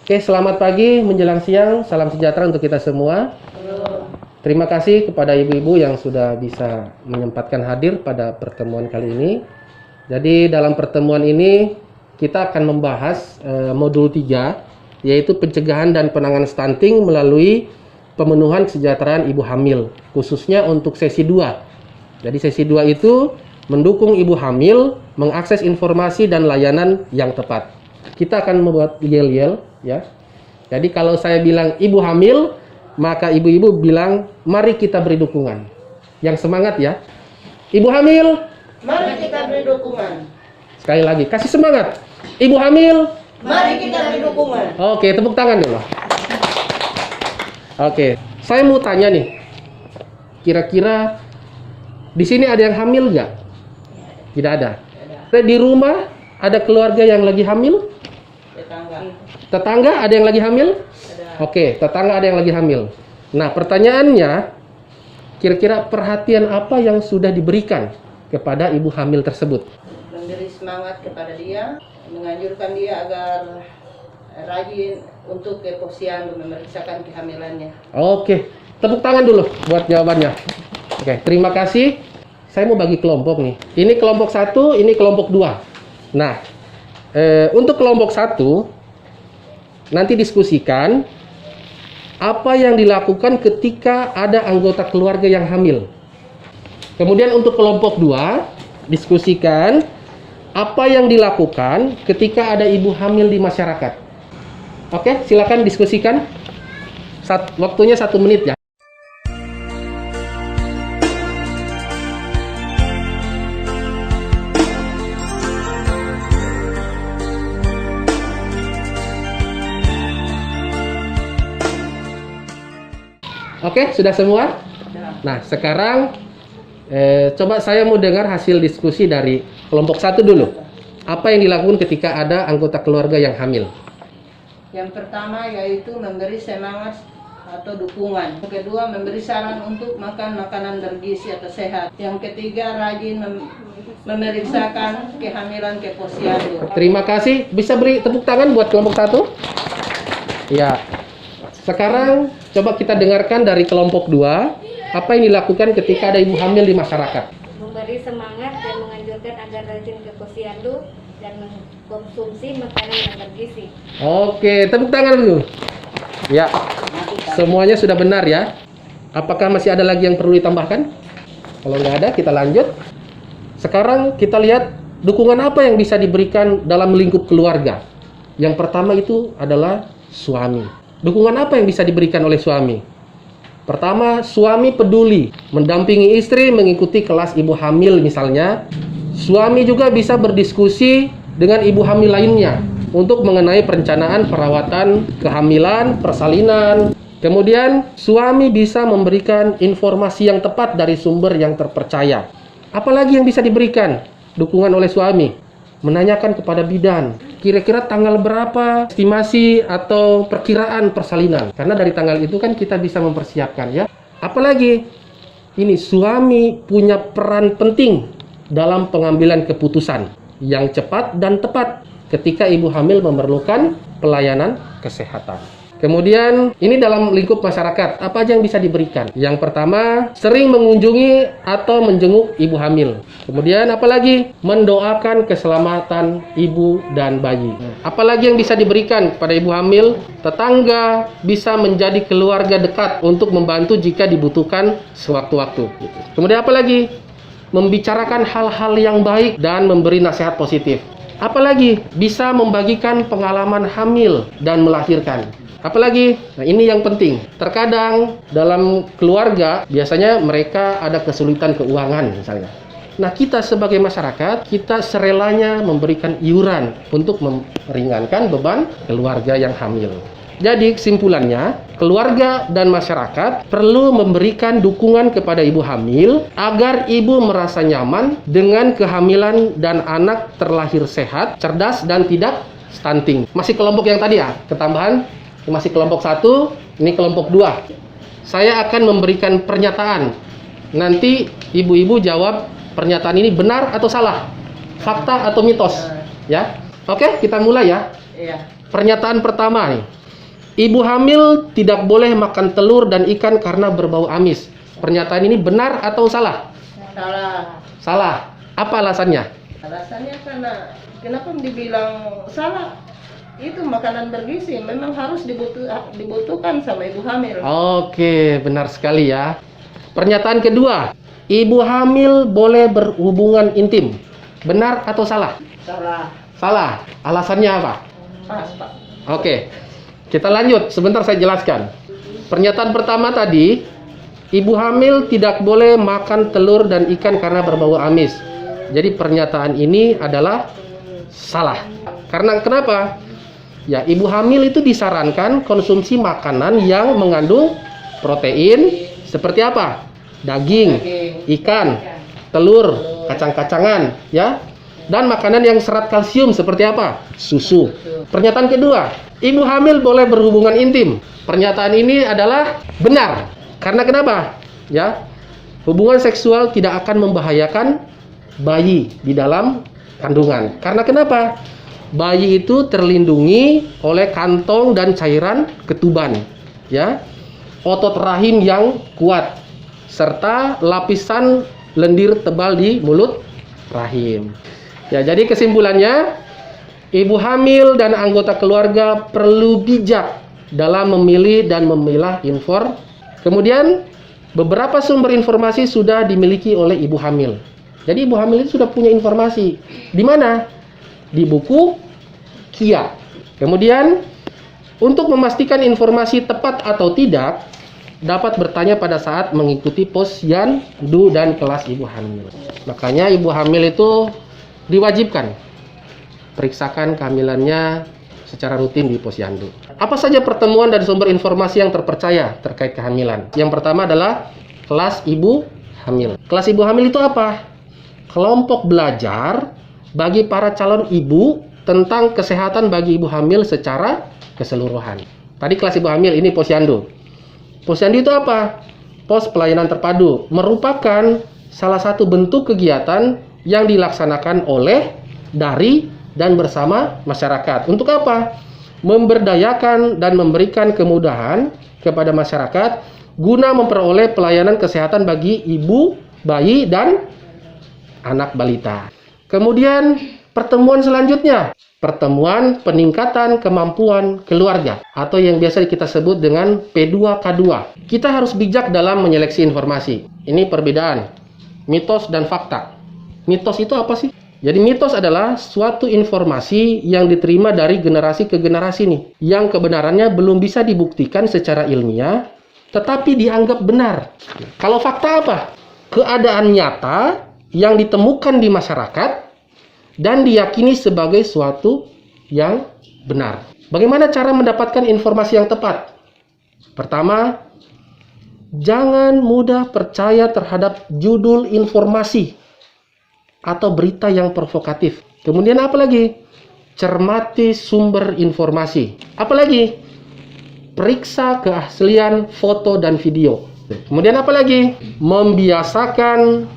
Oke, selamat pagi menjelang siang. Salam sejahtera untuk kita semua. Terima kasih kepada ibu-ibu yang sudah bisa menyempatkan hadir pada pertemuan kali ini. Jadi dalam pertemuan ini kita akan membahas modul 3, yaitu pencegahan dan penanganan stunting melalui pemenuhan kesejahteraan ibu hamil, khususnya untuk sesi 2. Jadi sesi 2 itu mendukung ibu hamil mengakses informasi dan layanan yang tepat. Kita akan membuat yel-yel ya. Jadi kalau saya bilang ibu hamil, maka ibu-ibu bilang mari kita beri dukungan. Yang semangat ya. Ibu hamil, Mari kita beri dukungan. sekali lagi kasih semangat. Ibu hamil, Mari kita beri dukungan. oke, tepuk tangan dulu. Oke, saya mau tanya nih. Kira-kira di sini ada yang hamil nggak? Tidak ada. Di rumah ada keluarga yang lagi hamil? Tetangga. Tetangga ada yang lagi hamil? Ada. Oke, tetangga ada yang lagi hamil. Nah, pertanyaannya, kira-kira perhatian apa yang sudah diberikan kepada ibu hamil tersebut? Memberi semangat kepada dia, menganjurkan dia agar rajin untuk ke posyandu memeriksakan kehamilannya. Oke, tepuk tangan dulu buat jawabannya. Oke, terima kasih. Saya mau bagi kelompok nih. Ini kelompok 1, ini kelompok 2. Nah, untuk kelompok 1, nanti diskusikan apa yang dilakukan ketika ada anggota keluarga yang hamil. Kemudian untuk kelompok 2, diskusikan apa yang dilakukan ketika ada ibu hamil di masyarakat. Oke, silakan diskusikan. Waktunya 1 menit ya. Oke, sudah semua? Nah, sekarang coba saya mau dengar hasil diskusi dari kelompok 1 dulu. Apa yang dilakukan ketika ada anggota keluarga yang hamil? Yang pertama yaitu memberi semangat atau dukungan. Yang kedua, memberi saran untuk makan makanan bergizi atau sehat. Yang ketiga, rajin memeriksakan kehamilan ke posyandu. Terima kasih. Bisa beri tepuk tangan buat kelompok 1? Ya. Sekarang coba kita dengarkan dari kelompok 2, apa yang dilakukan ketika ada ibu hamil di masyarakat. Memberi semangat dan menganjurkan agar rajin ke posyandu dan mengkonsumsi makanan yang bergizi. Oke, tepuk tangan dulu. Ya, semuanya sudah benar ya. Apakah masih ada lagi yang perlu ditambahkan? Kalau nggak ada, kita lanjut. Sekarang kita lihat dukungan apa yang bisa diberikan dalam lingkup keluarga. Yang pertama itu adalah suami. Dukungan apa yang bisa diberikan oleh suami? Pertama, suami peduli, mendampingi istri mengikuti kelas ibu hamil misalnya. Suami juga bisa berdiskusi dengan ibu hamil lainnya untuk mengenai perencanaan perawatan kehamilan, persalinan. Kemudian, suami bisa memberikan informasi yang tepat dari sumber yang terpercaya. Apalagi yang bisa diberikan dukungan oleh suami? Menanyakan kepada bidan, kira-kira tanggal berapa estimasi atau perkiraan persalinan. Karena dari tanggal itu kan kita bisa mempersiapkan ya. Apalagi ini suami punya peran penting dalam pengambilan keputusan yang cepat dan tepat ketika ibu hamil memerlukan pelayanan kesehatan. Kemudian ini dalam lingkup masyarakat, apa aja yang bisa diberikan? Yang pertama, sering mengunjungi atau menjenguk ibu hamil. Kemudian apalagi? Mendoakan keselamatan ibu dan bayi. Apalagi yang bisa diberikan kepada ibu hamil? Tetangga bisa menjadi keluarga dekat untuk membantu jika dibutuhkan sewaktu-waktu. Kemudian apalagi? Membicarakan hal-hal yang baik dan memberi nasihat positif. Apalagi? Bisa membagikan pengalaman hamil dan melahirkan. Apalagi, nah ini yang penting. Terkadang dalam keluarga biasanya mereka ada kesulitan keuangan misalnya. Nah, kita sebagai masyarakat, kita serelanya memberikan iuran untuk meringankan beban keluarga yang hamil. Jadi kesimpulannya, keluarga dan masyarakat perlu memberikan dukungan kepada ibu hamil agar ibu merasa nyaman dengan kehamilan dan anak terlahir sehat, cerdas dan tidak stunting. Masih kelompok yang tadi ya, ketambahan. Ini masih kelompok 1, ini kelompok 2. Saya akan memberikan pernyataan. Nanti ibu-ibu jawab pernyataan ini benar atau salah, fakta atau mitos. Ya, oke, kita mulai ya. Iya. Pernyataan pertama nih. Ibu hamil tidak boleh makan telur dan ikan karena berbau amis. Pernyataan ini benar atau salah? Salah. Salah. Apa alasannya? Alasannya karena kenapa dibilang salah? Itu makanan bergizi memang harus dibutuhkan sama ibu hamil. Oke, benar sekali ya. Pernyataan kedua. Ibu hamil boleh berhubungan intim. Benar atau salah? Salah. Salah. Alasannya apa? Pas, Pak. Oke. Kita lanjut. Sebentar saya jelaskan. Pernyataan pertama tadi, ibu hamil tidak boleh makan telur dan ikan karena berbau amis. Jadi pernyataan ini adalah salah. Karena kenapa? Ya, ibu hamil itu disarankan konsumsi makanan yang mengandung protein seperti apa? Daging, ikan, telur, kacang-kacangan, ya. Dan makanan yang serat kalsium seperti apa? Susu. Pernyataan kedua, ibu hamil boleh berhubungan intim. Pernyataan ini adalah benar. Karena kenapa? Ya. Hubungan seksual tidak akan membahayakan bayi di dalam kandungan. Karena kenapa? Bayi itu terlindungi oleh kantong dan cairan ketuban, ya, otot rahim yang kuat, serta lapisan lendir tebal di mulut rahim. Ya, jadi kesimpulannya, ibu hamil dan anggota keluarga perlu bijak dalam memilih dan memilah info. Kemudian, beberapa sumber informasi sudah dimiliki oleh ibu hamil. Jadi ibu hamil itu sudah punya informasi. Di mana? Di buku KIA. Kemudian, untuk memastikan informasi tepat atau tidak, dapat bertanya pada saat mengikuti posyandu dan kelas ibu hamil. Makanya ibu hamil itu diwajibkan periksakan kehamilannya secara rutin di posyandu. Apa saja pertemuan dan sumber informasi yang terpercaya terkait kehamilan? Yang pertama adalah kelas ibu hamil. Kelas ibu hamil itu apa? Kelompok belajar bagi para calon ibu tentang kesehatan bagi ibu hamil secara keseluruhan. Tadi kelas ibu hamil, ini posyandu. Posyandu itu apa? Pos pelayanan terpadu. Merupakan salah satu bentuk kegiatan yang dilaksanakan oleh, dari, dan bersama masyarakat. Untuk apa? Memberdayakan dan memberikan kemudahan kepada masyarakat guna memperoleh pelayanan kesehatan bagi ibu, bayi, dan anak balita. Kemudian pertemuan selanjutnya, pertemuan peningkatan kemampuan keluarga atau yang biasa kita sebut dengan P2K2. Kita harus bijak dalam menyeleksi informasi. Ini perbedaan mitos dan fakta. Mitos itu apa sih? Jadi mitos adalah suatu informasi yang diterima dari generasi ke generasi nih, yang kebenarannya belum bisa dibuktikan secara ilmiah, tetapi dianggap benar. Kalau fakta apa? Keadaan nyata yang ditemukan di masyarakat dan diyakini sebagai suatu yang benar. Bagaimana cara mendapatkan informasi yang tepat? Pertama, jangan mudah percaya terhadap judul informasi atau berita yang provokatif. Kemudian apa lagi? Cermati sumber informasi. Apalagi? Periksa keaslian foto dan video. Kemudian apa lagi? Membiasakan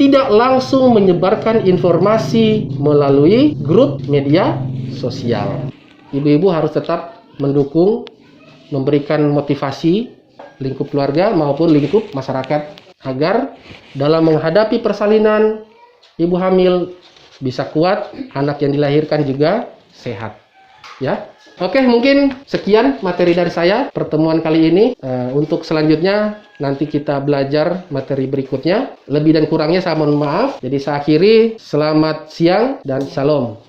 tidak langsung menyebarkan informasi melalui grup media sosial. Ibu-ibu harus tetap mendukung, memberikan motivasi lingkup keluarga maupun lingkup masyarakat agar dalam menghadapi persalinan, ibu hamil bisa kuat, anak yang dilahirkan juga sehat. Ya. Oke, mungkin sekian materi dari saya pertemuan kali ini. Untuk selanjutnya nanti kita belajar materi berikutnya. Lebih dan kurangnya saya mohon maaf. Jadi saya akhiri, selamat siang dan shalom.